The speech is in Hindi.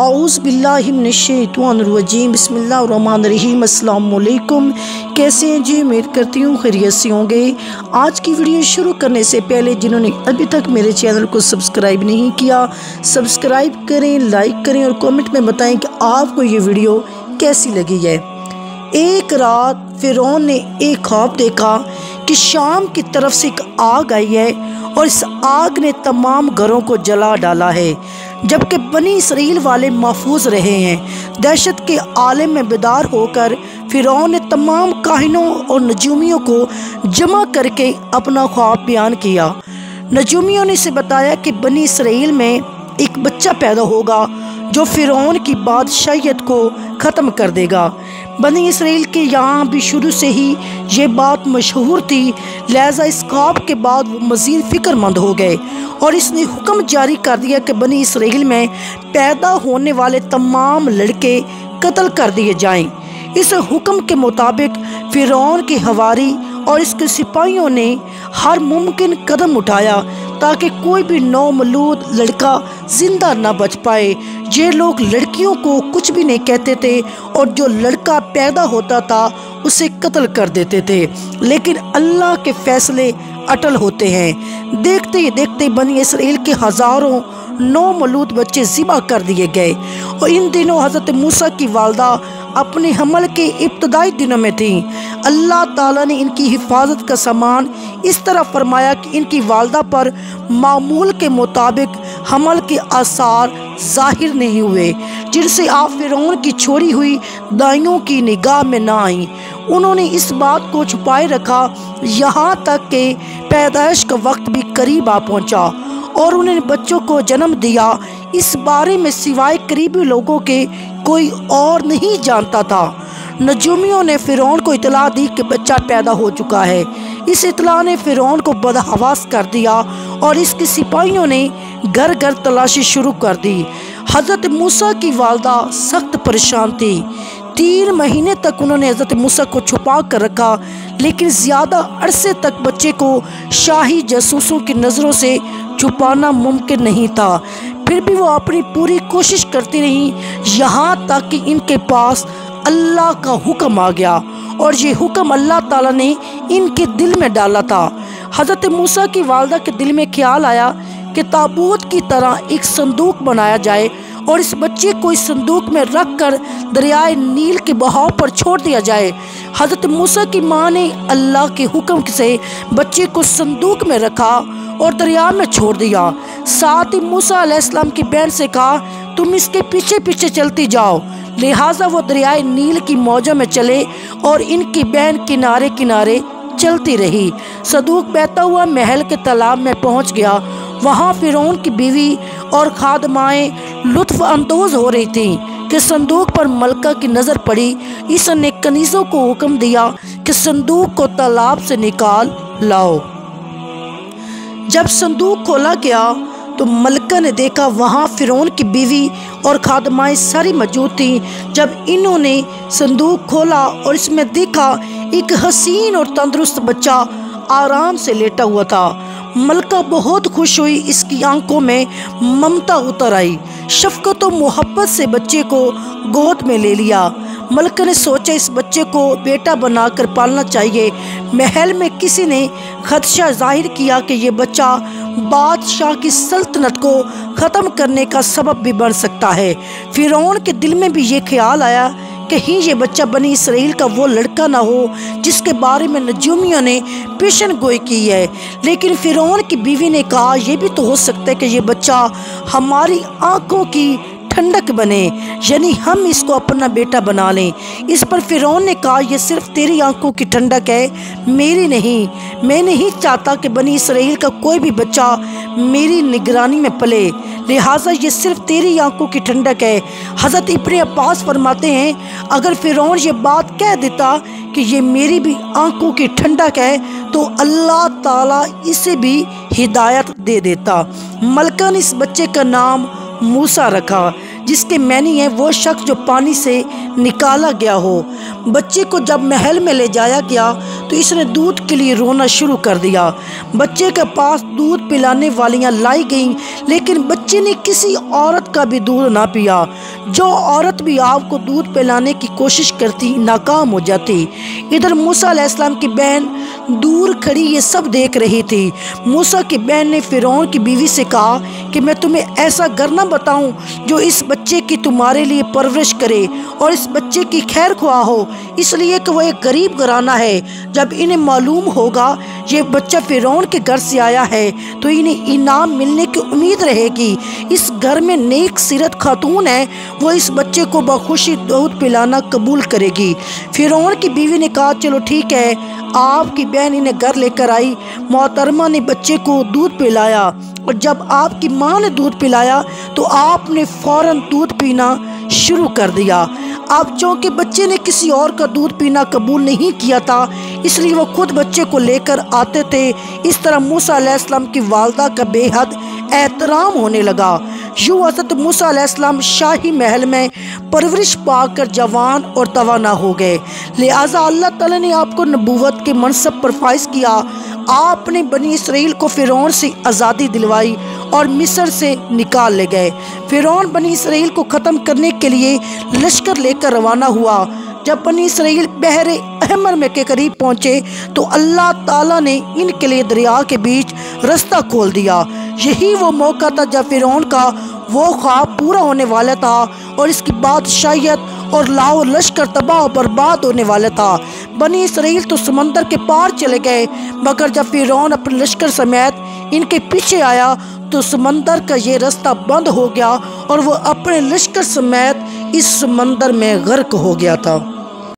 औज़ बिल्लाहि मिनश्शैतानिर्रजीम बिस्मिल्लाहिर्रहमानिर्रहीम। अस्सलाम वालेकुम। कैसे हैं जी? उम्मीद करती हूँ खैरियत से होंगे। आज की वीडियो शुरू करने से पहले जिन्होंने अभी तक मेरे चैनल को सब्सक्राइब नहीं किया, सब्सक्राइब करें, लाइक करें और कमेंट में बताएं कि आपको ये वीडियो कैसी लगी है। एक रात फ़िरौन ने एक ख्वाब देखा कि शाम की तरफ से एक आग आई है और इस आग ने तमाम घरों को जला डाला है, जबकि बनी इसराइल वाले महफूज रहे हैं। दहशत के आलम में बेदार होकर फ़िरौन ने तमाम काहिनों और नजूमियों को जमा करके अपना ख्वाब बयान किया। नजूमियों ने इसे बताया कि बनी इसराइल में एक बच्चा पैदा होगा जो फ़िरौन की बादशाहियत को ख़त्म कर देगा। बनी इसराइल के यहाँ भी शुरू से ही ये बात मशहूर थी, लिहाजा इस ख्वाब के बाद वो मज़ीद फ़िक्रमंद हो गए और इसने हुक्म जारी कर दिया कि बनी इसराइल में पैदा होने वाले तमाम लड़के कत्ल कर दिए जाएं। इस हुक्म के मुताबिक फ़िरौन के हवारी और इसके सिपाहियों ने हर मुमकिन कदम उठाया ताकि कोई भी नौमौलूद लड़का जिंदा न बच पाए। ये लोग लड़कियों को कुछ भी नहीं कहते थे और जो लड़का पैदा होता था उसे कत्ल कर देते थे, लेकिन अल्लाह के फैसले अटल होते हैं। देखते ही देखते बनी इसराइल के हज़ारों नौमौलूद बच्चे ज़िबा कर दिए गए और इन दिनों हज़रत मूसा की वालदा अपने हमल के इब्तदाई दिनों में थी। अल्लाह ताला ने इनकी हिफाजत का सामान इस तरह फरमाया कि इनकी वालदा पर मामूल के मुताबिक हमल के आसार ज़ाहिर नहीं हुए, जिनसे आप फ़िरौन की छोड़ी हुई दाइयों की निगाह में ना आई। उन्होंने इस बात को छुपाए रखा यहाँ तक कि पैदाइश का वक्त भी करीब आ पहुँचा और उन्होंने बच्चों को जन्म दिया। इस बारे में सिवाय करीबी लोगों के कोई और नहीं जानता था। नजूमियों ने फ़िरौन को इतला दी कि बच्चा पैदा हो चुका है। इस इतला ने फ़िरौन को बदहवास कर दिया और इसके सिपाहियों ने घर घर तलाशी शुरू कर दी। हज़रत मूसा की वालदा सख्त परेशान थी। 3 महीने तक उन्होंने हज़रत मूसा को छुपा कर रखा, लेकिन ज़्यादा अरसे तक बच्चे को शाही जासूसों की नज़रों से छुपाना मुमकिन नहीं था। फिर भी वो अपनी पूरी कोशिश करती रही, यहाँ तक कि इनके पास अल्लाह का हुक्म आ गया और ये हुक्म अल्लाह ताला ने इनके दिल में डाला था। हज़रत मूसा की वालदा के दिल में ख्याल आया कि ताबूत की तरह एक संदूक बनाया जाए और इस बच्चे को इस संदूक में रख कर दरियाए नील के बहाव पर छोड़ दिया जाए। हज़रत मूसा की माँ ने अल्लाह के हुक्म से बच्चे को संदूक में रखा और दरिया में छोड़ दिया। साथ ही मूसा अलैहिस्सलाम की बहन से कहा, तुम इसके पीछे पीछे चलती जाओ। लिहाजा वो दरियाए नील की मौजों में चले और इनकी बहन किनारे किनारे चलती रही। संदूक बहता हुआ महल के तालाब में पहुंच गया। वहां फ़िरौन की बीवी और खादमाएं लुत्फ़ अंदोज़ हो रही थीं कि संदूक पर मलका की नज़र पड़ी। इसने कनीज़ों को हुक्म दिया कि संदूक को तालाब से निकाल लाओ। जब संदूक खोला गया तो मलका ने देखा वहाँ फ़िरौन की बीवी और खादमाएं सारी मौजूद थीं। जब इन्होंने संदूक खोला और इसमें देखा एक हसीन और तंदुरुस्त बच्चा आराम से लेटा हुआ था, मलका बहुत खुश हुई। इसकी आंखों में ममता उतर आई। शफ़क़त और मोहब्बत से बच्चे को गोद में ले लिया। मलका ने सोचा इस बच्चे को बेटा बनाकर पालना चाहिए। महल में किसी ने खदशा जाहिर किया कि ये बच्चा बादशाह की सल्तनत को ख़त्म करने का सबब भी बन सकता है। फ़िरौन के दिल में भी ये ख्याल आया कहीं ये बच्चा बनी इसराइल का वो लड़का ना हो जिसके बारे में नजूमियों ने पेशन गोई की है। लेकिन फ़िरौन की बीवी ने कहा, यह भी तो हो सकता है कि ये बच्चा हमारी आंखों की ठंडक बने, यानी हम इसको अपना बेटा बना लें। इस पर फ़िरौन ने कहा, यह सिर्फ तेरी आंखों की ठंडक है, मेरी नहीं। मैं नहीं चाहता कि बनी इसराइल का कोई भी बच्चा मेरी निगरानी में पले, लिहाजा ये सिर्फ तेरी आंखों की ठंडक है। हज़रत इब्न अब्बास फरमाते हैं, अगर फ़िरौन ये बात कह देता कि ये मेरी भी आंखों की ठंडक है तो अल्लाह ताला इसे भी हिदायत दे देता। मलका ने इस बच्चे का नाम मूसा रखा। जिसके मैनी है वो शख्स जो पानी से निकाला गया हो। बच्चे को जब महल में ले जाया गया तो इसने दूध के लिए रोना शुरू कर दिया। बच्चे के पास दूध पिलाने वालियां लाई गईं, लेकिन बच्चे ने किसी औरत का भी दूध ना पिया। जो औरत भी आपको दूध पिलाने की कोशिश करती नाकाम हो जाती। इधर मूसा अलैहिस्सलाम की बहन दूर खड़ी ये सब देख रही थी। मूसा की बहन ने फिरौन की बीवी से कहा कि मैं तुम्हें ऐसा घर न बताऊं जो इस बच्चे की तुम्हारे लिए परवरिश करे और इस बच्चे की खैर ख्वाह हो, इसलिए कि वह एक गरीब घराना है। जब इन्हें मालूम होगा ये बच्चा फिरौन के घर से आया है तो इन्हें इनाम मिलने की उम्मीद रहेगी। इस घर में नेक सीरत खातून है, वो इस बच्चे को बखुशी दूध पिलाना कबूल करेगी। फिरौन की बीवी ने कहा चलो ठीक है। आपकी बहन इन्हें घर लेकर आई। मोहतरमा ने बच्चे को दूध पिलाया और जब आपकी माँ ने दूध पिलाया तो आपने फ़ौरन दूध पीना शुरू कर दिया। अब चूँकि बच्चे ने किसी और का दूध पीना कबूल नहीं किया था, इसलिए वो खुद बच्चे को लेकर आते थे। इस तरह मूसा अलैहिस्सलाम की वालदा का बेहद एहतराम होने लगा। यूँ हज़रत मूसा अलैहिस्सलाम शाही महल में परवरिश पाकर जवान और तवाना हो गए। लिहाजा अल्लाह ताला ने आपको नबूवत के मनसब पर फाइज किया। आपने बनी इसराइल को फ़िरौन से आज़ादी दिलवाई और मिस्र से निकाल ले गए। फ़िरौन बनी इसराइल को ख़त्म करने के लिए लश्कर लेकर रवाना हुआ। जब बनी इसराइल बहरे अहमर में के करीब पहुँचे तो अल्लाह ताला ने इनके लिए दरिया के बीच रास्ता खोल दिया। यही वो मौका था जब फ़िरौन का वो ख्वाब पूरा होने वाला था और इसकी बादशाहियत और लाहौर लश्कर तबाह बर्बाद होने वाला था। बनी इसराइल तो समंदर के पार चले गए, मगर जब फ़िरौन अपने लश्कर समेत इनके पीछे आया तो समंदर का ये रास्ता बंद हो गया और वो अपने लश्कर समेत इस समंदर में गर्क हो गया था।